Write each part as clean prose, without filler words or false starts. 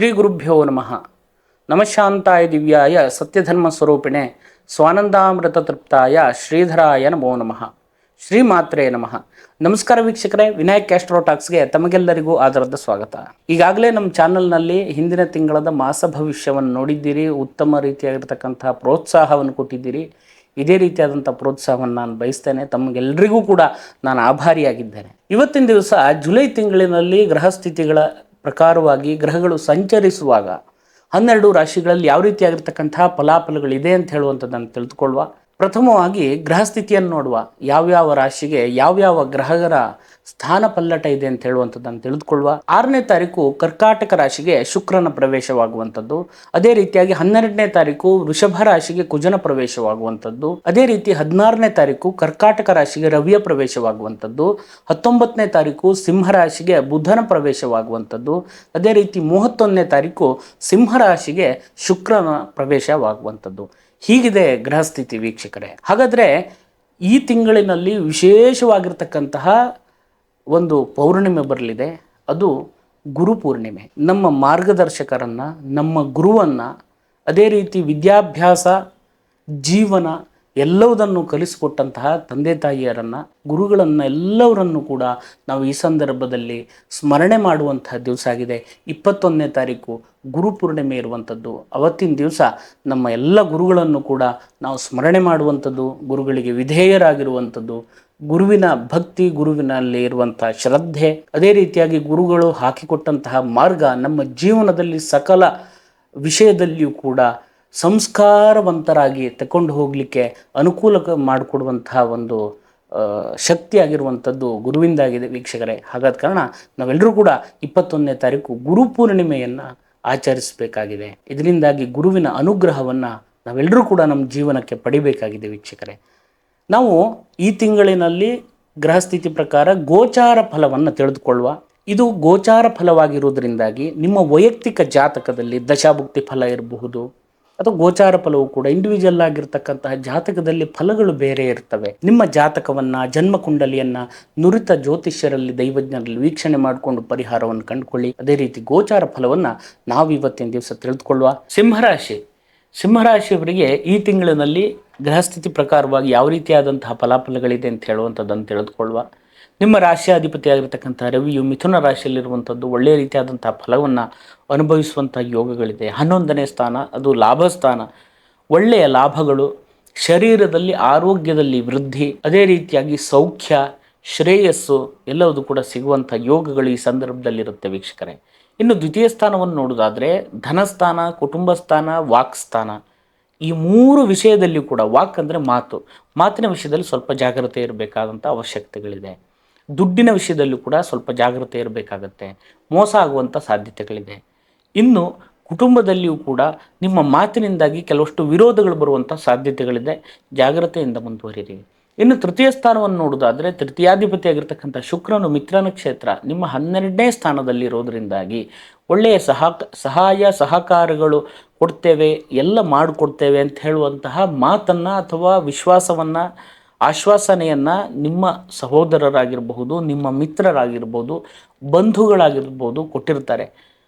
ಶ್ರೀ ಗುರುಭ್ಯೋ ನಮಃ. ನಮಃಶಾಂತಾಯ ದಿವ್ಯಾಯ ಸತ್ಯಧರ್ಮ ಸ್ವರೂಪಿಣೆ ಸ್ವಾನಂದಾಮೃತ ತೃಪ್ತಾಯ ಶ್ರೀಧರಾಯ ನಮೋ ನಮಃ. ಶ್ರೀಮಾತ್ರೇ ನಮಃ. ನಮಸ್ಕಾರ ವೀಕ್ಷಕರೇ, ವಿನಾಯಕ್ ಕ್ಯಾಸ್ಟ್ರೋ ಟಾಕ್ಸ್ಗೆ ತಮಗೆಲ್ಲರಿಗೂ ಆದರದ ಸ್ವಾಗತ. ಈಗಾಗಲೇ ನಮ್ಮ ಚಾನಲ್ನಲ್ಲಿ ಹಿಂದಿನ ತಿಂಗಳದ ಮಾಸ ಭವಿಷ್ಯವನ್ನು ನೋಡಿದ್ದೀರಿ. ಉತ್ತಮ ರೀತಿಯಾಗಿರ್ತಕ್ಕಂಥ ಪ್ರೋತ್ಸಾಹವನ್ನು ಕೊಟ್ಟಿದ್ದೀರಿ. ಇದೇ ರೀತಿಯಾದಂಥ ಪ್ರೋತ್ಸಾಹವನ್ನು ನಾನು ಬಯಸ್ತೇನೆ. ತಮಗೆಲ್ಲರಿಗೂ ಕೂಡ ನಾನು ಆಭಾರಿಯಾಗಿದ್ದೇನೆ. ಇವತ್ತಿನ ದಿವಸ ಜುಲೈ ತಿಂಗಳಿನಲ್ಲಿ ಗ್ರಹಸ್ಥಿತಿಗಳ ಪ್ರಕಾರವಾಗಿ ಗ್ರಹಗಳು ಸಂಚರಿಸುವಾಗ 12 ರಾಶಿಗಳಲ್ಲಿ ಯಾವ ರೀತಿಯಾಗಿರ್ತಕ್ಕಂತಹ ಫಲಾಫಲಗಳಿದೆ ಅಂತ ಹೇಳುವಂಥದ್ದನ್ನು ತಿಳಿದುಕೊಳ್ಳುವ. ಪ್ರಥಮವಾಗಿ ಗ್ರಹಸ್ಥಿತಿಯನ್ನು ನೋಡುವ. ಯಾವ್ಯಾವ ರಾಶಿಗೆ ಯಾವ್ಯಾವ ಗ್ರಹಗಳ ಸ್ಥಾನ ಪಲ್ಲಟ ಇದೆ ಅಂತ ಹೇಳುವಂಥದ್ದನ್ನು ತಿಳಿದುಕೊಳ್ಳುವ. 6ನೇ ತಾರೀಕು ಕರ್ಕಾಟಕ ರಾಶಿಗೆ ಶುಕ್ರನ ಪ್ರವೇಶವಾಗುವಂಥದ್ದು. ಅದೇ ರೀತಿಯಾಗಿ 12ನೇ ತಾರೀಕು ವೃಷಭ ರಾಶಿಗೆ ಕುಜನ ಪ್ರವೇಶವಾಗುವಂಥದ್ದು. ಅದೇ ರೀತಿ 16ನೇ ತಾರೀಕು ಕರ್ಕಾಟಕ ರಾಶಿಗೆ ರವಿಯ ಪ್ರವೇಶವಾಗುವಂಥದ್ದು. 19ನೇ ತಾರೀಕು ಸಿಂಹ ರಾಶಿಗೆ ಬುಧನ ಪ್ರವೇಶವಾಗುವಂಥದ್ದು. ಅದೇ ರೀತಿ 31ನೇ ತಾರೀಕು ಸಿಂಹ ರಾಶಿಗೆ ಶುಕ್ರನ ಪ್ರವೇಶವಾಗುವಂಥದ್ದು. ಹೀಗಿದೆ ಗ್ರಹಸ್ಥಿತಿ ವೀಕ್ಷಕರೇ. ಹಾಗಾದರೆ ಈ ತಿಂಗಳಿನಲ್ಲಿ ವಿಶೇಷವಾಗಿರ್ತಕ್ಕಂತಹ ಒಂದು ಪೌರ್ಣಿಮೆ ಬರಲಿದೆ. ಅದು ಗುರುಪೂರ್ಣಿಮೆ. ನಮ್ಮ ಮಾರ್ಗದರ್ಶಕರನ್ನು, ನಮ್ಮ ಗುರುವನ್ನು, ಅದೇ ರೀತಿ ವಿದ್ಯಾಭ್ಯಾಸ, ಜೀವನ ಎಲ್ಲವುದನ್ನು ಕಲಿಸಿಕೊಟ್ಟಂತಹ ತಂದೆ ತಾಯಿಯರನ್ನು, ಗುರುಗಳನ್ನು ಎಲ್ಲವರನ್ನು ಕೂಡ ನಾವು ಈ ಸಂದರ್ಭದಲ್ಲಿ ಸ್ಮರಣೆ ಮಾಡುವಂತಹ ದಿವಸ ಆಗಿದೆ. 21ನೇ ತಾರೀಕು ಗುರುಪೂರ್ಣಿಮೆ ಇರುವಂಥದ್ದು. ಅವತ್ತಿನ ದಿವಸ ನಮ್ಮ ಎಲ್ಲ ಗುರುಗಳನ್ನು ಕೂಡ ನಾವು ಸ್ಮರಣೆ ಮಾಡುವಂಥದ್ದು, ಗುರುಗಳಿಗೆ ವಿಧೇಯರಾಗಿರುವಂಥದ್ದು, ಗುರುವಿನ ಭಕ್ತಿ, ಗುರುವಿನಲ್ಲಿ ಇರುವಂತಹ ಶ್ರದ್ಧೆ, ಅದೇ ರೀತಿಯಾಗಿ ಗುರುಗಳು ಹಾಕಿಕೊಟ್ಟಂತಹ ಮಾರ್ಗ ನಮ್ಮ ಜೀವನದಲ್ಲಿ ಸಕಲ ವಿಷಯದಲ್ಲಿಯೂ ಕೂಡ ಸಂಸ್ಕಾರವಂತರಾಗಿ ತಗೊಂಡು ಹೋಗಲಿಕ್ಕೆ ಅನುಕೂಲ ಮಾಡಿಕೊಡುವಂತಹ ಒಂದು ಶಕ್ತಿಯಾಗಿರುವಂಥದ್ದು ಗುರುವಿಂದಾಗಿದೆ ವೀಕ್ಷಕರೇ. ಹಾಗಾದ ಕಾರಣ ನಾವೆಲ್ಲರೂ ಕೂಡ 21ನೇ ತಾರೀಕು ಗುರುಪೂರ್ಣಿಮೆಯನ್ನು ಆಚರಿಸಬೇಕಾಗಿದೆ. ಇದರಿಂದಾಗಿ ಗುರುವಿನ ಅನುಗ್ರಹವನ್ನು ನಾವೆಲ್ಲರೂ ಕೂಡ ನಮ್ಮ ಜೀವನಕ್ಕೆ ಪಡಿಬೇಕಾಗಿದೆ ವೀಕ್ಷಕರೇ. ನಾವು ಈ ತಿಂಗಳಿನಲ್ಲಿ ಗ್ರಹಸ್ಥಿತಿ ಪ್ರಕಾರ ಗೋಚಾರ ಫಲವನ್ನು ತಿಳಿದುಕೊಳ್ಳುವ. ಇದು ಗೋಚಾರ ಫಲವಾಗಿರುವುದರಿಂದಾಗಿ ನಿಮ್ಮ ವೈಯಕ್ತಿಕ ಜಾತಕದಲ್ಲಿ ದಶಾಭುಕ್ತಿ ಫಲ ಇರಬಹುದು, ಅಥವಾ ಗೋಚಾರ ಫಲವು ಕೂಡ ಇಂಡಿವಿಜುವಲ್ ಆಗಿರ್ತಕ್ಕಂತಹ ಜಾತಕದಲ್ಲಿ ಫಲಗಳು ಬೇರೆ ಇರ್ತವೆ. ನಿಮ್ಮ ಜಾತಕವನ್ನು, ಜನ್ಮಕುಂಡಲಿಯನ್ನು ನುರಿತ ಜ್ಯೋತಿಷ್ಯರಲ್ಲಿ, ದೈವಜ್ಞರಲ್ಲಿ ವೀಕ್ಷಣೆ ಮಾಡಿಕೊಂಡು ಪರಿಹಾರವನ್ನು ಕಂಡುಕೊಳ್ಳಿ. ಅದೇ ರೀತಿ ಗೋಚಾರ ಫಲವನ್ನು ನಾವು ಇವತ್ತಿನ ದಿವಸ ತಿಳಿದುಕೊಳ್ಳುವ. ಸಿಂಹರಾಶಿಯವರಿಗೆ ಈ ತಿಂಗಳಿನಲ್ಲಿ ಗ್ರಹಸ್ಥಿತಿ ಪ್ರಕಾರವಾಗಿ ಯಾವ ರೀತಿಯಾದಂತಹ ಫಲಾಫಲಗಳಿದೆ ಅಂತ ಹೇಳುವಂಥದ್ದನ್ನು ತಿಳಿದುಕೊಳ್ಳುವ. ನಿಮ್ಮ ರಾಶಿಯಾಧಿಪತಿ ಆಗಿರ್ತಕ್ಕಂಥ ರವಿಯು ಮಿಥುನ ರಾಶಿಯಲ್ಲಿರುವಂಥದ್ದು ಒಳ್ಳೆಯ ರೀತಿಯಾದಂಥ ಫಲವನ್ನು ಅನುಭವಿಸುವಂಥ ಯೋಗಗಳಿದೆ. 11ನೇ ಸ್ಥಾನ ಅದು ಲಾಭ ಸ್ಥಾನ. ಒಳ್ಳೆಯ ಲಾಭಗಳು, ಶರೀರದಲ್ಲಿ ಆರೋಗ್ಯದಲ್ಲಿ ವೃದ್ಧಿ, ಅದೇ ರೀತಿಯಾಗಿ ಸೌಖ್ಯ, ಶ್ರೇಯಸ್ಸು ಎಲ್ಲವೂ ಕೂಡ ಸಿಗುವಂಥ ಯೋಗಗಳು ಈ ಸಂದರ್ಭದಲ್ಲಿರುತ್ತೆ ವೀಕ್ಷಕರೇ. ಇನ್ನು ದ್ವಿತೀಯ ಸ್ಥಾನವನ್ನು ನೋಡೋದಾದರೆ ಧನಸ್ಥಾನ, ಕುಟುಂಬ ಸ್ಥಾನ, ವಾಕ್ ಸ್ಥಾನ, ಈ 3 ವಿಷಯದಲ್ಲಿಯೂ ಕೂಡ, ವಾಕ್ ಅಂದರೆ ಮಾತಿನ ವಿಷಯದಲ್ಲಿ ಸ್ವಲ್ಪ ಜಾಗ್ರತೆ ಇರಬೇಕಾದಂಥ ಅವಶ್ಯಕತೆಗಳಿದೆ. ದುಡ್ಡಿನ ವಿಷಯದಲ್ಲೂ ಕೂಡ ಸ್ವಲ್ಪ ಜಾಗ್ರತೆ ಇರಬೇಕಾಗತ್ತೆ. ಮೋಸ ಆಗುವಂಥ ಸಾಧ್ಯತೆಗಳಿದೆ. ಇನ್ನು ಕುಟುಂಬದಲ್ಲಿಯೂ ಕೂಡ ನಿಮ್ಮ ಮಾತಿನಿಂದಾಗಿ ಕೆಲವಷ್ಟು ವಿರೋಧಗಳು ಬರುವಂಥ ಸಾಧ್ಯತೆಗಳಿದೆ. ಜಾಗ್ರತೆಯಿಂದ ಮುಂದುವರಿರಿ. ಇನ್ನು ತೃತೀಯ ಸ್ಥಾನವನ್ನು ನೋಡೋದಾದರೆ ತೃತೀಯಾಧಿಪತಿ ಆಗಿರ್ತಕ್ಕಂಥ ಶುಕ್ರನು ಮಿತ್ರ ನಕ್ಷತ್ರ ನಿಮ್ಮ 12ನೇ ಸ್ಥಾನದಲ್ಲಿ ಇರೋದರಿಂದಾಗಿ ಒಳ್ಳೆಯ ಸಹಾಯ ಸಹಕಾರಗಳು ಕೊಡ್ತೇವೆ, ಎಲ್ಲ ಮಾಡಿಕೊಡ್ತೇವೆ ಅಂತ ಹೇಳುವಂತಹ ಮಾತನ್ನು ಅಥವಾ ವಿಶ್ವಾಸವನ್ನು, ಆಶ್ವಾಸನೆಯನ್ನು ನಿಮ್ಮ ಸಹೋದರರಾಗಿರ್ಬಹುದು, ನಿಮ್ಮ ಮಿತ್ರರಾಗಿರ್ಬೋದು, ಬಂಧುಗಳಾಗಿರ್ಬೋದು ಕೊಟ್ಟಿರ್ತಾರೆ.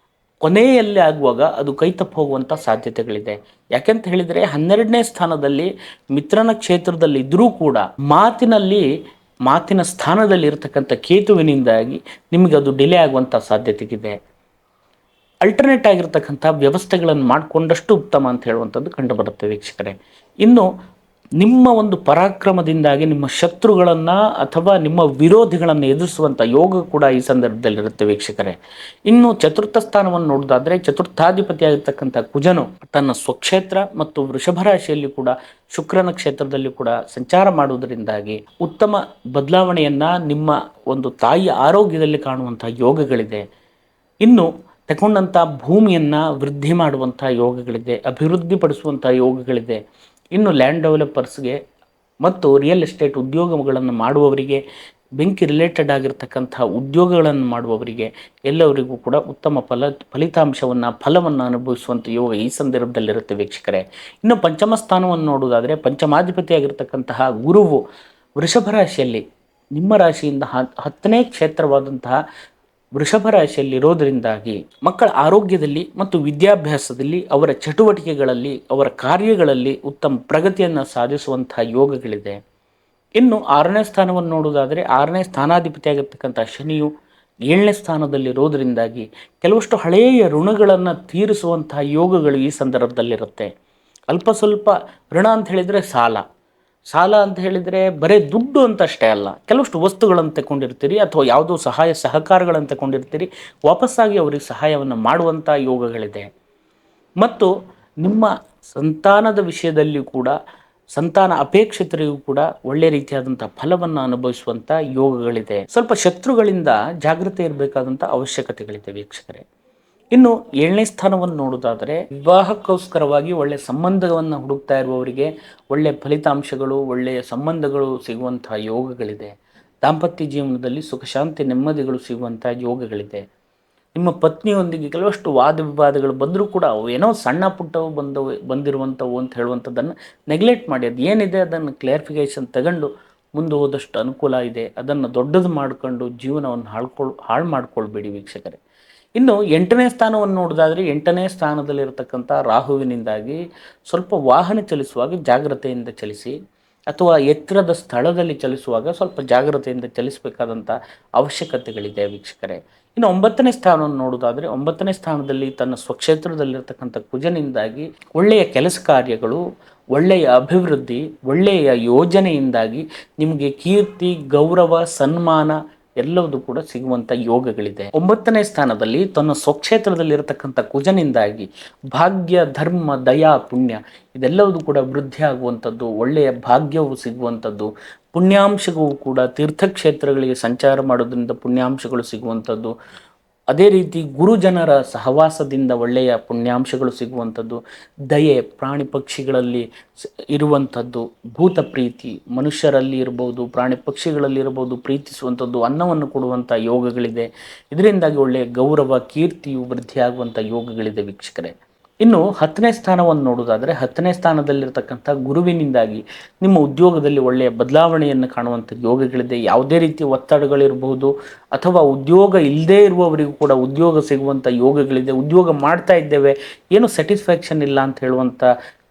ಕೊನೆಯಲ್ಲಿ ಆಗುವಾಗ ಅದು ಕೈತಪ್ಪು ಹೋಗುವಂಥ ಸಾಧ್ಯತೆಗಳಿದೆ. ಯಾಕೆಂತ ಹೇಳಿದರೆ 12ನೇ ಸ್ಥಾನದಲ್ಲಿ ಮಿತ್ರನ ಕ್ಷೇತ್ರದಲ್ಲಿ ಇದ್ದರೂ ಕೂಡ ಮಾತಿನ ಸ್ಥಾನದಲ್ಲಿ ಇರತಕ್ಕಂಥ ಕೇತುವಿನಿಂದಾಗಿ ನಿಮಗೆ ಅದು ಡಿಲೇ ಆಗುವಂಥ ಸಾಧ್ಯತೆಗಿದೆ. ಅಲ್ಟರ್ನೇಟ್ ಆಗಿರ್ತಕ್ಕಂಥ ವ್ಯವಸ್ಥೆಗಳನ್ನು ಮಾಡಿಕೊಂಡಷ್ಟು ಉತ್ತಮ ಅಂತ ಹೇಳುವಂಥದ್ದು ಕಂಡುಬರುತ್ತೆ ವೀಕ್ಷಕರೇ. ಇನ್ನು ನಿಮ್ಮ ಒಂದು ಪರಾಕ್ರಮದಿಂದಾಗಿ ನಿಮ್ಮ ಶತ್ರುಗಳನ್ನು ಅಥವಾ ನಿಮ್ಮ ವಿರೋಧಿಗಳನ್ನು ಎದುರಿಸುವಂಥ ಯೋಗ ಕೂಡ ಈ ಸಂದರ್ಭದಲ್ಲಿರುತ್ತೆ ವೀಕ್ಷಕರೇ. ಇನ್ನು ಚತುರ್ಥ ಸ್ಥಾನವನ್ನು ನೋಡೋದಾದರೆ ಚತುರ್ಥಾಧಿಪತಿ ಆಗಿರ್ತಕ್ಕಂಥ ಕುಜನು ತನ್ನ ಸ್ವಕ್ಷೇತ್ರ ಮತ್ತು ವೃಷಭ ರಾಶಿಯಲ್ಲಿ ಕೂಡ ಶುಕ್ರನ ಕ್ಷೇತ್ರದಲ್ಲಿ ಕೂಡ ಸಂಚಾರ ಮಾಡುವುದರಿಂದಾಗಿ ಉತ್ತಮ ಬದಲಾವಣೆಯನ್ನು ನಿಮ್ಮ ಒಂದು ತಾಯಿಯ ಆರೋಗ್ಯದಲ್ಲಿ ಕಾಣುವಂಥ ಯೋಗಗಳಿದೆ. ಇನ್ನು ತಗೊಂಡಂಥ ಭೂಮಿಯನ್ನು ವೃದ್ಧಿ ಮಾಡುವಂಥ ಯೋಗಗಳಿದೆ, ಅಭಿವೃದ್ಧಿಪಡಿಸುವಂಥ ಯೋಗಗಳಿದೆ. ಇನ್ನು ಲ್ಯಾಂಡ್ ಡೆವಲಪರ್ಸ್ಗೆ ಮತ್ತು ರಿಯಲ್ ಎಸ್ಟೇಟ್ ಉದ್ಯೋಗಗಳನ್ನು ಮಾಡುವವರಿಗೆ, ಬೆಂಕಿ ರಿಲೇಟೆಡ್ ಆಗಿರ್ತಕ್ಕಂಥ ಉದ್ಯೋಗಗಳನ್ನು ಮಾಡುವವರಿಗೆ ಎಲ್ಲವರಿಗೂ ಕೂಡ ಉತ್ತಮ ಫಲವನ್ನು ಅನುಭವಿಸುವಂಥ ಯೋಗ ಈ ಸಂದರ್ಭದಲ್ಲಿರುತ್ತೆ ವೀಕ್ಷಕರೇ. ಇನ್ನು ಪಂಚಮ ಸ್ಥಾನವನ್ನು ನೋಡುವುದಾದರೆ ಪಂಚಮಾಧಿಪತಿ ಆಗಿರ್ತಕ್ಕಂತಹ ಗುರುವು ವೃಷಭ ರಾಶಿಯಲ್ಲಿ ನಿಮ್ಮ ರಾಶಿಯಿಂದ 10ನೇ ಕ್ಷೇತ್ರವಾದಂತಹ ವೃಷಭ ರಾಶಿಯಲ್ಲಿ ಇರೋದರಿಂದಾಗಿ ಮಕ್ಕಳ ಆರೋಗ್ಯದಲ್ಲಿ ಮತ್ತು ವಿದ್ಯಾಭ್ಯಾಸದಲ್ಲಿ, ಅವರ ಚಟುವಟಿಕೆಗಳಲ್ಲಿ, ಅವರ ಕಾರ್ಯಗಳಲ್ಲಿ ಉತ್ತಮ ಪ್ರಗತಿಯನ್ನು ಸಾಧಿಸುವಂತಹ ಯೋಗಗಳಿದೆ. ಇನ್ನು 6ನೇ ಸ್ಥಾನವನ್ನು ನೋಡುವುದಾದರೆ 6ನೇ ಸ್ಥಾನಾಧಿಪತಿಯಾಗಿರ್ತಕ್ಕಂಥ ಶನಿಯು 7ನೇ ಸ್ಥಾನದಲ್ಲಿರೋದರಿಂದಾಗಿ ಕೆಲವಷ್ಟು ಹಳೆಯ ಋಣಗಳನ್ನು ತೀರಿಸುವಂತಹ ಯೋಗಗಳು ಈ ಸಂದರ್ಭದಲ್ಲಿರುತ್ತೆ. ಅಲ್ಪ ಸ್ವಲ್ಪ ಋಣ ಅಂತ ಹೇಳಿದರೆ ಸಾಲ ಅಂತ ಹೇಳಿದರೆ ಬರೀ ದುಡ್ಡು ಅಂತ ಅಷ್ಟೇ ಅಲ್ಲ, ಕೆಲವಷ್ಟು ವಸ್ತುಗಳನ್ನು ತಗೊಂಡಿರ್ತೀರಿ ಅಥವಾ ಯಾವುದೋ ಸಹಾಯ ಸಹಕಾರಗಳನ್ನು ತಗೊಂಡಿರ್ತೀರಿ, ವಾಪಸ್ಸಾಗಿ ಅವರಿಗೆ ಸಹಾಯವನ್ನು ಮಾಡುವಂಥ ಯೋಗಗಳಿದೆ. ಮತ್ತು ನಿಮ್ಮ ಸಂತಾನದ ವಿಷಯದಲ್ಲಿ ಕೂಡ ಸಂತಾನ ಅಪೇಕ್ಷಿತರಿಗೂ ಕೂಡ ಒಳ್ಳೆ ರೀತಿಯಾದಂಥ ಫಲವನ್ನು ಅನುಭವಿಸುವಂಥ ಯೋಗಗಳಿದೆ. ಸ್ವಲ್ಪ ಶತ್ರುಗಳಿಂದ ಜಾಗೃತಿ ಇರಬೇಕಾದಂಥ ಅವಶ್ಯಕತೆಗಳಿದೆ ವೀಕ್ಷಕರೇ. ಇನ್ನು 7ನೇ ಸ್ಥಾನವನ್ನು ನೋಡೋದಾದರೆ ವಿವಾಹಕ್ಕೋಸ್ಕರವಾಗಿ ಒಳ್ಳೆಯ ಸಂಬಂಧವನ್ನು ಹುಡುಕ್ತಾ ಇರುವವರಿಗೆ ಒಳ್ಳೆಯ ಫಲಿತಾಂಶಗಳು, ಒಳ್ಳೆಯ ಸಂಬಂಧಗಳು ಸಿಗುವಂತಹ ಯೋಗಗಳಿದೆ. ದಾಂಪತ್ಯ ಜೀವನದಲ್ಲಿ ಸುಖ ಶಾಂತಿ ನೆಮ್ಮದಿಗಳು ಸಿಗುವಂಥ ಯೋಗಗಳಿದೆ. ನಿಮ್ಮ ಪತ್ನಿಯೊಂದಿಗೆ ಕೆಲವಷ್ಟು ವಾದ ವಿವಾದಗಳು ಬಂದರೂ ಕೂಡ ಅವು ಏನೋ ಸಣ್ಣ ಪುಟ್ಟವು ಬಂದಿರುವಂಥವು ಅಂತ ಹೇಳುವಂಥದ್ದನ್ನು ನೆಗ್ಲೆಕ್ಟ್ ಮಾಡಿ, ಅದು ಏನಿದೆ ಅದನ್ನು ಕ್ಲಿಯರಿಫಿಕೇಷನ್ ತಗೊಂಡು ಮುಂದೆ ಹೋದಷ್ಟು ಅನುಕೂಲ ಇದೆ. ಅದನ್ನು ದೊಡ್ಡದು ಮಾಡಿಕೊಂಡು ಜೀವನವನ್ನು ಹಾಳು ಮಾಡ್ಕೊಳ್ಬೇಡಿ ವೀಕ್ಷಕರೇ. ಇನ್ನು 8ನೇ ಸ್ಥಾನವನ್ನು ನೋಡೋದಾದರೆ 8ನೇ ಸ್ಥಾನದಲ್ಲಿರತಕ್ಕಂಥ ರಾಹುವಿನಿಂದಾಗಿ ಸ್ವಲ್ಪ ವಾಹನ ಚಲಿಸುವಾಗ ಜಾಗ್ರತೆಯಿಂದ ಚಲಿಸಿ, ಅಥವಾ ಎತ್ತರದ ಸ್ಥಳದಲ್ಲಿ ಚಲಿಸುವಾಗ ಸ್ವಲ್ಪ ಜಾಗ್ರತೆಯಿಂದ ಚಲಿಸಬೇಕಾದಂಥ ಅವಶ್ಯಕತೆಗಳಿದೆ ವೀಕ್ಷಕರೇ. ಇನ್ನು 9ನೇ ಸ್ಥಾನವನ್ನು ನೋಡೋದಾದರೆ 9ನೇ ಸ್ಥಾನದಲ್ಲಿ ತನ್ನ ಸ್ವಕ್ಷೇತ್ರದಲ್ಲಿರ್ತಕ್ಕಂಥ ಕುಜನಿಂದಾಗಿ ಒಳ್ಳೆಯ ಕೆಲಸ ಕಾರ್ಯಗಳು, ಒಳ್ಳೆಯ ಅಭಿವೃದ್ಧಿ, ಒಳ್ಳೆಯ ಯೋಜನೆಯಿಂದಾಗಿ ನಿಮಗೆ ಕೀರ್ತಿ, ಗೌರವ, ಸನ್ಮಾನ ಎಲ್ಲವೂ ಕೂಡ ಸಿಗುವಂಥ ಯೋಗಗಳಿದೆ. 9ನೇ ಸ್ಥಾನದಲ್ಲಿ ತನ್ನ ಸ್ವಕ್ಷೇತ್ರದಲ್ಲಿರತಕ್ಕಂಥ ಕುಜನಿಂದಾಗಿ ಭಾಗ್ಯ, ಧರ್ಮ, ದಯಾ, ಪುಣ್ಯ ಇದೆಲ್ಲವೂ ಕೂಡ ವೃದ್ಧಿ ಆಗುವಂಥದ್ದು, ಒಳ್ಳೆಯ ಭಾಗ್ಯವು ಸಿಗುವಂಥದ್ದು, ಪುಣ್ಯಾಂಶಗಳು ಕೂಡ ತೀರ್ಥಕ್ಷೇತ್ರಗಳಿಗೆ ಸಂಚಾರ ಮಾಡೋದ್ರಿಂದ ಪುಣ್ಯಾಂಶಗಳು ಸಿಗುವಂಥದ್ದು, ಅದೇ ರೀತಿ ಗುರುಜನರ ಸಹವಾಸದಿಂದ ಒಳ್ಳೆಯ ಪುಣ್ಯಾಂಶಗಳು ಸಿಗುವಂಥದ್ದು, ದಯೆ, ಪ್ರಾಣಿ ಪಕ್ಷಿಗಳಲ್ಲಿ ಇರುವಂಥದ್ದು, ಭೂತ ಪ್ರೀತಿ ಮನುಷ್ಯರಲ್ಲಿ ಇರ್ಬೋದು, ಪ್ರಾಣಿ ಪಕ್ಷಿಗಳಲ್ಲಿ ಇರ್ಬೋದು, ಪ್ರೀತಿಸುವಂಥದ್ದು, ಅನ್ನವನ್ನು ಕೊಡುವಂಥ ಯೋಗಗಳಿದೆ. ಇದರಿಂದಾಗಿ ಒಳ್ಳೆಯ ಗೌರವ, ಕೀರ್ತಿಯು ವೃದ್ಧಿಯಾಗುವಂಥ ಯೋಗಗಳಿದೆ ವೀಕ್ಷಕರೇ. ಇನ್ನು 10ನೇ ಸ್ಥಾನವನ್ನು ನೋಡೋದಾದರೆ 10ನೇ ಸ್ಥಾನದಲ್ಲಿರ್ತಕ್ಕಂಥ ಗುರುವಿನಿಂದಾಗಿ ನಿಮ್ಮ ಉದ್ಯೋಗದಲ್ಲಿ ಒಳ್ಳೆಯ ಬದಲಾವಣೆಯನ್ನು ಕಾಣುವಂಥ ಯೋಗಗಳಿದೆ. ಯಾವುದೇ ರೀತಿಯ ಒತ್ತಡಗಳಿರಬಹುದು ಅಥವಾ ಉದ್ಯೋಗ ಇಲ್ಲದೇ ಇರುವವರಿಗೂ ಕೂಡ ಉದ್ಯೋಗ ಸಿಗುವಂಥ ಯೋಗಗಳಿದೆ. ಉದ್ಯೋಗ ಮಾಡ್ತಾ ಇದ್ದೇವೆ, ಏನು ಸ್ಯಾಟಿಸ್ಫ್ಯಾಕ್ಷನ್ ಇಲ್ಲ ಅಂತ ಹೇಳುವಂಥ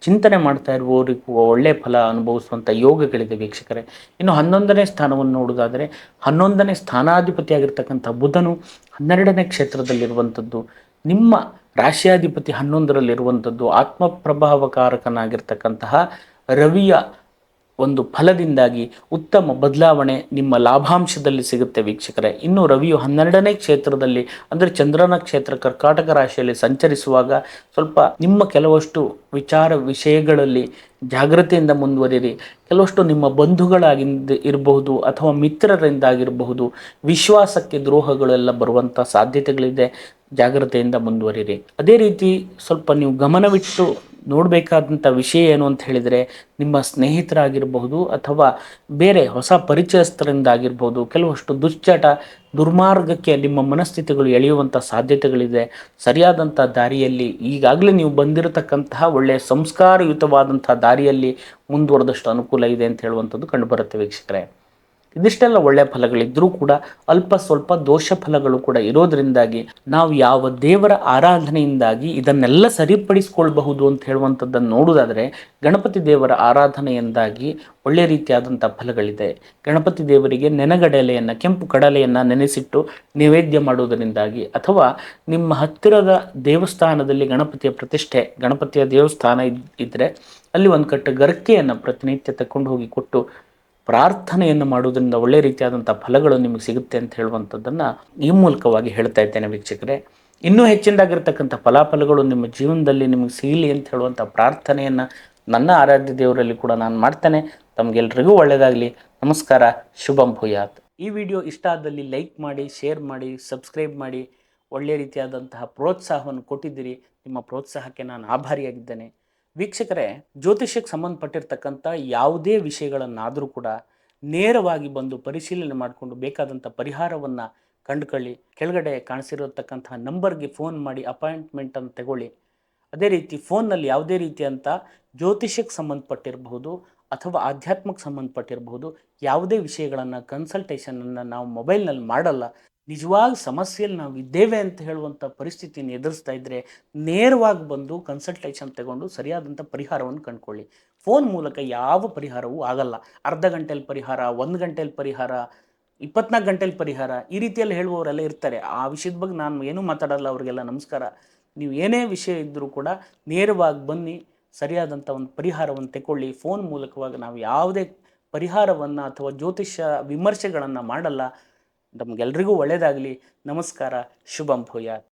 ಚಿಂತನೆ ಮಾಡ್ತಾ ಇರುವವರಿಗೂ ಒಳ್ಳೆಯ ಫಲ ಅನುಭವಿಸುವಂಥ ಯೋಗಗಳಿದೆ ವೀಕ್ಷಕರೇ. ಇನ್ನು 11ನೇ ಸ್ಥಾನವನ್ನು ನೋಡೋದಾದರೆ 11ನೇ ಸ್ಥಾನಾಧಿಪತಿಯಾಗಿರ್ತಕ್ಕಂಥ ಬುಧನು 12ನೇ ಕ್ಷೇತ್ರದಲ್ಲಿರುವಂಥದ್ದು, ನಿಮ್ಮ ರಾಶಿಯಾಧಿಪತಿ 11ರಲ್ಲಿರುವಂಥದ್ದು, ಆತ್ಮಪ್ರಭಾವಕಾರಕನಾಗಿರ್ತಕ್ಕಂತಹ ರವಿಯ ಒಂದು ಫಲದಿಂದಾಗಿ ಉತ್ತಮ ಬದಲಾವಣೆ ನಿಮ್ಮ ಲಾಭಾಂಶದಲ್ಲಿ ಸಿಗುತ್ತೆ ವೀಕ್ಷಕರೇ. ಇನ್ನು ರವಿಯು 12ನೇ ಕ್ಷೇತ್ರದಲ್ಲಿ ಅಂದರೆ ಚಂದ್ರನ ಕ್ಷೇತ್ರ ಕರ್ಕಾಟಕ ರಾಶಿಯಲ್ಲಿ ಸಂಚರಿಸುವಾಗ ಸ್ವಲ್ಪ ನಿಮ್ಮ ಕೆಲವಷ್ಟು ವಿಷಯಗಳಲ್ಲಿ ಜಾಗೃತಿಯಿಂದ ಮುಂದುವರಿರಿ. ಕೆಲವಷ್ಟು ನಿಮ್ಮ ಬಂಧುಗಳಾಗಿಂದ ಇರಬಹುದು ಅಥವಾ ಮಿತ್ರರಿಂದಾಗಿರಬಹುದು ವಿಶ್ವಾಸಕ್ಕೆ ದ್ರೋಹಗಳೆಲ್ಲ ಬರುವಂಥ ಸಾಧ್ಯತೆಗಳಿದೆ. ಜಾಗ್ರತೆಯಿಂದ ಮುಂದುವರಿರಿ. ಅದೇ ರೀತಿ ಸ್ವಲ್ಪ ನೀವು ಗಮನವಿಟ್ಟು ನೋಡಬೇಕಾದಂಥ ವಿಷಯ ಏನು ಅಂತ ಹೇಳಿದರೆ, ನಿಮ್ಮ ಸ್ನೇಹಿತರಾಗಿರಬಹುದು ಅಥವಾ ಬೇರೆ ಹೊಸ ಪರಿಚಯಸ್ಥರಿಂದಾಗಿರ್ಬೋದು ಕೆಲವಷ್ಟು ದುರ್ಮಾರ್ಗಕ್ಕೆ ನಿಮ್ಮ ಮನಸ್ಥಿತಿಗಳು ಎಳೆಯುವಂಥ ಸಾಧ್ಯತೆಗಳಿದೆ. ಸರಿಯಾದಂಥ ದಾರಿಯಲ್ಲಿ ಈಗಾಗಲೇ ನೀವು ಬಂದಿರತಕ್ಕಂತಹ ಒಳ್ಳೆಯ ಸಂಸ್ಕಾರಯುತವಾದಂಥ ದಾರಿಯಲ್ಲಿ ಮುಂದುವರೆದಷ್ಟು ಅನುಕೂಲ ಇದೆ ಅಂತ ಹೇಳುವಂಥದ್ದು ಕಂಡುಬರುತ್ತೆ ವೀಕ್ಷಕರೇ. ಇದಿಷ್ಟೆಲ್ಲ ಒಳ್ಳೆಯ ಫಲಗಳಿದ್ದರೂ ಕೂಡ ಅಲ್ಪ ಸ್ವಲ್ಪ ದೋಷ ಫಲಗಳು ಕೂಡ ಇರೋದರಿಂದಾಗಿ ನಾವು ಯಾವ ದೇವರ ಆರಾಧನೆಯಿಂದಾಗಿ ಇದನ್ನೆಲ್ಲ ಸರಿಪಡಿಸಿಕೊಳ್ಬಹುದು ಅಂತ ಹೇಳುವಂಥದ್ದನ್ನು ನೋಡುವುದಾದರೆ ಗಣಪತಿ ದೇವರ ಆರಾಧನೆಯಿಂದಾಗಿ ಒಳ್ಳೆಯ ರೀತಿಯಾದಂಥ ಫಲಗಳಿದೆ. ಗಣಪತಿ ದೇವರಿಗೆ ನೆನಗಡಲೆಯನ್ನು, ಕೆಂಪು ಕಡಲೆಯನ್ನು ನೆನೆಸಿಟ್ಟು ನೈವೇದ್ಯ ಮಾಡುವುದರಿಂದಾಗಿ, ಅಥವಾ ನಿಮ್ಮ ಹತ್ತಿರದ ದೇವಸ್ಥಾನದಲ್ಲಿ ಗಣಪತಿಯ ದೇವಸ್ಥಾನ ಇದ್ದರೆ ಅಲ್ಲಿ ಒಂದು ಕಟ್ಟು ಗರ್ಕೆಯನ್ನು ಪ್ರತಿನಿತ್ಯ ತಗೊಂಡು ಹೋಗಿ ಕೊಟ್ಟು ಪ್ರಾರ್ಥನೆಯನ್ನು ಮಾಡುವುದರಿಂದ ಒಳ್ಳೆಯ ರೀತಿಯಾದಂಥ ಫಲಗಳು ನಿಮಗೆ ಸಿಗುತ್ತೆ ಅಂತ ಹೇಳುವಂಥದ್ದನ್ನು ಈ ಮೂಲಕವಾಗಿ ಹೇಳ್ತಾ ಇದ್ದೇನೆ ವೀಕ್ಷಕರೇ. ಇನ್ನೂ ಹೆಚ್ಚಿನದಾಗಿರ್ತಕ್ಕಂಥ ಫಲಾಫಲಗಳು ನಿಮ್ಮ ಜೀವನದಲ್ಲಿ ನಿಮಗೆ ಸಿಗಲಿ ಅಂತ ಹೇಳುವಂಥ ಪ್ರಾರ್ಥನೆಯನ್ನು ನನ್ನ ಆರಾಧ್ಯ ದೇವರಲ್ಲಿ ಕೂಡ ನಾನು ಮಾಡ್ತೇನೆ. ತಮಗೆಲ್ಲರಿಗೂ ಒಳ್ಳೆಯದಾಗಲಿ. ನಮಸ್ಕಾರ. ಶುಭಂ ಭೂಯಾತ್. ಈ ವಿಡಿಯೋ ಇಷ್ಟ ಆದಲ್ಲಿ ಲೈಕ್ ಮಾಡಿ, ಶೇರ್ ಮಾಡಿ, ಸಬ್ಸ್ಕ್ರೈಬ್ ಮಾಡಿ. ಒಳ್ಳೆಯ ರೀತಿಯಾದಂತಹ ಪ್ರೋತ್ಸಾಹವನ್ನು ಕೊಟ್ಟಿದ್ದೀರಿ. ನಿಮ್ಮ ಪ್ರೋತ್ಸಾಹಕ್ಕೆ ನಾನು ಆಭಾರಿಯಾಗಿದ್ದೇನೆ. ವೀಕ್ಷಕರೇ, ಜ್ಯೋತಿಷ್ಯಕ್ಕೆ ಸಂಬಂಧಪಟ್ಟಿರ್ತಕ್ಕಂಥ ಯಾವುದೇ ವಿಷಯಗಳನ್ನಾದರೂ ಕೂಡ ನೇರವಾಗಿ ಬಂದು ಪರಿಶೀಲನೆ ಮಾಡಿಕೊಂಡು ಬೇಕಾದಂಥ ಪರಿಹಾರವನ್ನು ಕಂಡುಕೊಳ್ಳಿ. ಕೆಳಗಡೆ ಕಾಣಿಸಿರತಕ್ಕಂತಹ ನಂಬರ್ಗೆ ಫೋನ್ ಮಾಡಿ ಅಪಾಯಿಂಟ್ಮೆಂಟನ್ನು ತಗೊಳ್ಳಿ. ಅದೇ ರೀತಿ ಫೋನ್ನಲ್ಲಿ ಯಾವುದೇ ರೀತಿಯಂಥ ಜ್ಯೋತಿಷ್ಯಕ್ಕೆ ಸಂಬಂಧಪಟ್ಟಿರಬಹುದು ಅಥವಾ ಆಧ್ಯಾತ್ಮಕ್ಕೆ ಸಂಬಂಧಪಟ್ಟಿರಬಹುದು ಯಾವುದೇ ವಿಷಯಗಳನ್ನು ಕನ್ಸಲ್ಟೇಷನನ್ನು ನಾವು ಮೊಬೈಲ್ನಲ್ಲಿ ಮಾಡಲ್ಲ. ನಿಜವಾಗಿ ಸಮಸ್ಯೆಯಲ್ಲಿ ನಾವು ಇದ್ದೇವೆ ಅಂತ ಹೇಳುವಂಥ ಪರಿಸ್ಥಿತಿಯನ್ನು ಎದುರಿಸ್ತಾ ಇದ್ದರೆ ನೇರವಾಗಿ ಬಂದು ಕನ್ಸಲ್ಟೇಷನ್ ತಗೊಂಡು ಸರಿಯಾದಂಥ ಪರಿಹಾರವನ್ನು ಕಂಡುಕೊಳ್ಳಿ. ಫೋನ್ ಮೂಲಕ ಯಾವ ಪರಿಹಾರವೂ ಆಗಲ್ಲ. ಅರ್ಧ ಗಂಟೆಯಲ್ಲಿ ಪರಿಹಾರ, 1 ಗಂಟೆಯಲ್ಲಿ ಪರಿಹಾರ, 24 ಗಂಟೆಯಲ್ಲಿ ಪರಿಹಾರ, ಈ ರೀತಿಯಲ್ಲಿ ಹೇಳುವವರೆಲ್ಲ ಇರ್ತಾರೆ. ಆ ವಿಷಯದ ಬಗ್ಗೆ ನಾನು ಏನೂ ಮಾತಾಡಲ್ಲ, ಅವರಿಗೆಲ್ಲ ನಮಸ್ಕಾರ. ನೀವು ಏನೇ ವಿಷಯ ಇದ್ದರೂ ಕೂಡ ನೇರವಾಗಿ ಬನ್ನಿ, ಸರಿಯಾದಂಥ ಒಂದು ಪರಿಹಾರವನ್ನು ತೆಗೊಳ್ಳಿ. ಫೋನ್ ಮೂಲಕವಾಗಿ ನಾವು ಯಾವುದೇ ಪರಿಹಾರವನ್ನು ಅಥವಾ ಜ್ಯೋತಿಷ್ಯ ವಿಮರ್ಶೆಗಳನ್ನು ಮಾಡಲ್ಲ. ನಮಗೆಲ್ರಿಗೂ ಒಳ್ಳೆಯದಾಗಲಿ. ನಮಸ್ಕಾರ. ಶುಭಂ ಭೂಯಾತ್.